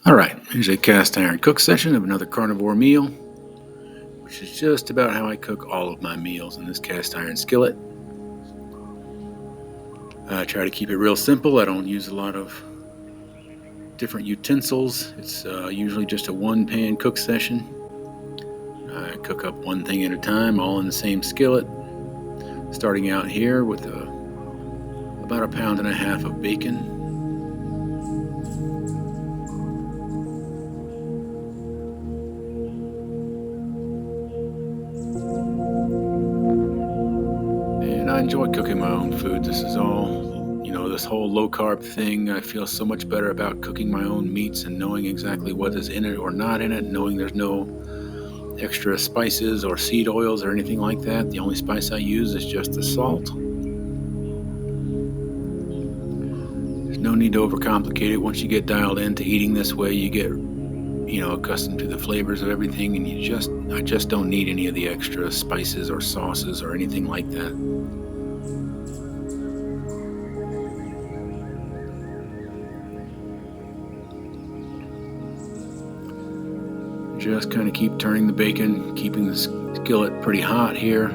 All right, here's a cast iron cook session of another carnivore meal, which is just about how I cook all of my meals in this cast iron skillet. I try to keep it real simple. I don't use a lot of different utensils. It's usually just a one pan cook session. I cook up one thing at a time, all in the same skillet. Starting out here with about 1.5 pounds of bacon. And I enjoy cooking my own food. This whole low carb thing. I feel so much better about cooking my own meats and knowing exactly what is in it or not in it, knowing there's no extra spices or seed oils or anything like that. The only spice I use is just the salt. There's no need to overcomplicate it. Once you get dialed into eating this way, you get accustomed to the flavors of everything, and I just don't need any of the extra spices or sauces or anything like that. Just kind of keep turning the bacon, keeping the skillet pretty hot here,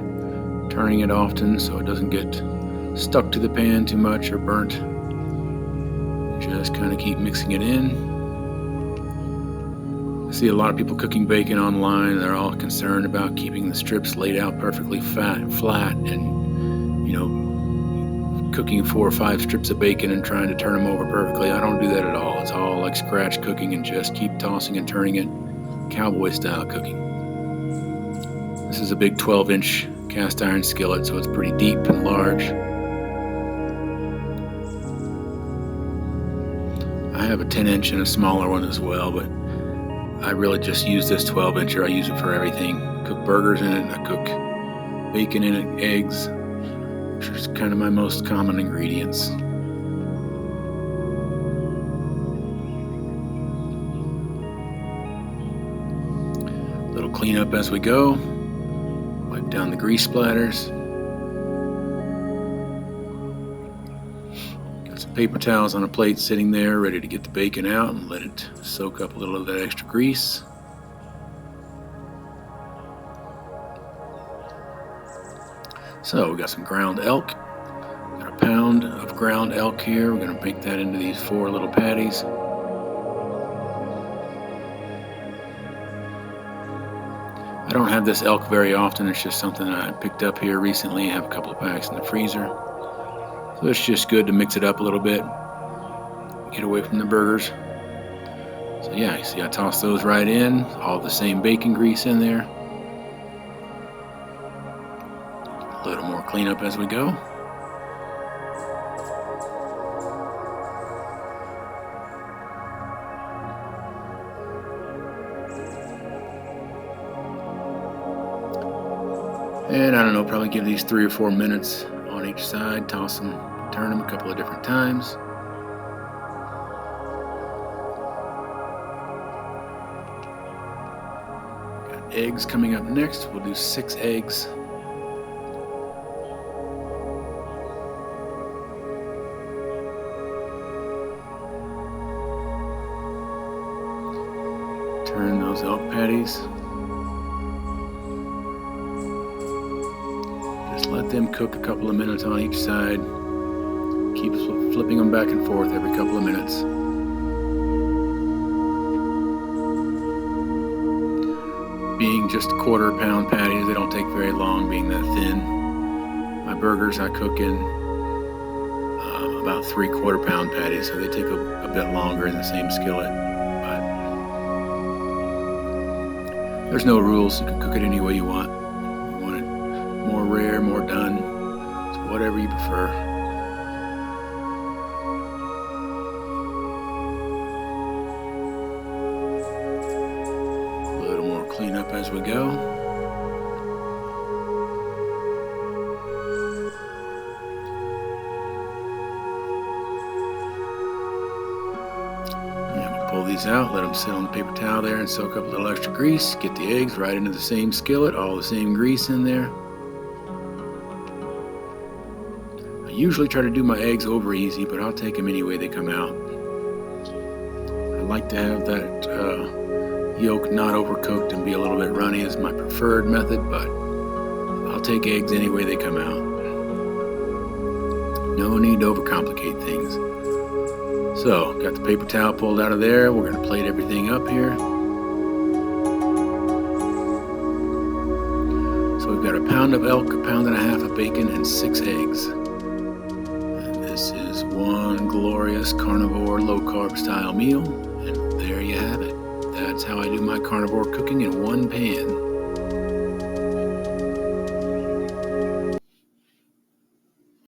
turning it often so it doesn't get stuck to the pan too much or burnt. Just kind of keep mixing it in. I see a lot of people cooking bacon online. They're all concerned about keeping the strips laid out perfectly flat and cooking 4 or 5 strips of bacon and trying to turn them over perfectly. I don't do that at all. It's all like scratch cooking and just keep tossing and turning it. Cowboy style cooking. This is a big 12-inch cast iron skillet, so it's pretty deep and large. I have a 10-inch and a smaller one as well, but I really just use this 12-incher. I use it for everything. Cook burgers in it, I cook bacon in it, eggs, which is kind of my most common ingredients. Little cleanup as we go. Wipe down the grease splatters. Got some paper towels on a plate sitting there ready to get the bacon out and let it soak up a little of that extra grease. So we got some ground elk. Got 1 pound of ground elk here. We're going to make that into these 4 little patties. I don't have this elk very often. It's just something that I picked up here recently. I have a couple of packs in the freezer. So it's just good to mix it up a little bit. Get away from the burgers. So yeah, you see I toss those right in. All the same bacon grease in there. A little more cleanup as we go. And I don't know, probably give these 3 or 4 minutes on each side. Toss them, turn them a couple of different times. Got eggs coming up next. We'll do 6 eggs. Turn those elk patties. Let them cook a couple of minutes on each side. Keep flipping them back and forth every couple of minutes. Being just 1/4 pound patties, they don't take very long being that thin. My burgers I cook in about 3/4 pound patties, so they take a bit longer in the same skillet. But there's no rules. You can cook it any way you want. More rare, more done. It's whatever you prefer. A little more cleanup as we go. And we'll pull these out, let them sit on the paper towel there and soak up a little extra grease. Get the eggs right into the same skillet, all the same grease in there. I usually try to do my eggs over easy, but I'll take them any way they come out. I like to have that yolk not overcooked and be a little bit runny is my preferred method, but I'll take eggs any way they come out. No need to overcomplicate things. So, got the paper towel pulled out of there. We're going to plate everything up here. So we've got a pound of elk, a pound and a half of bacon, and 6 eggs. And this is one glorious carnivore low-carb style meal. And there you have it. That's how I do my carnivore cooking in one pan.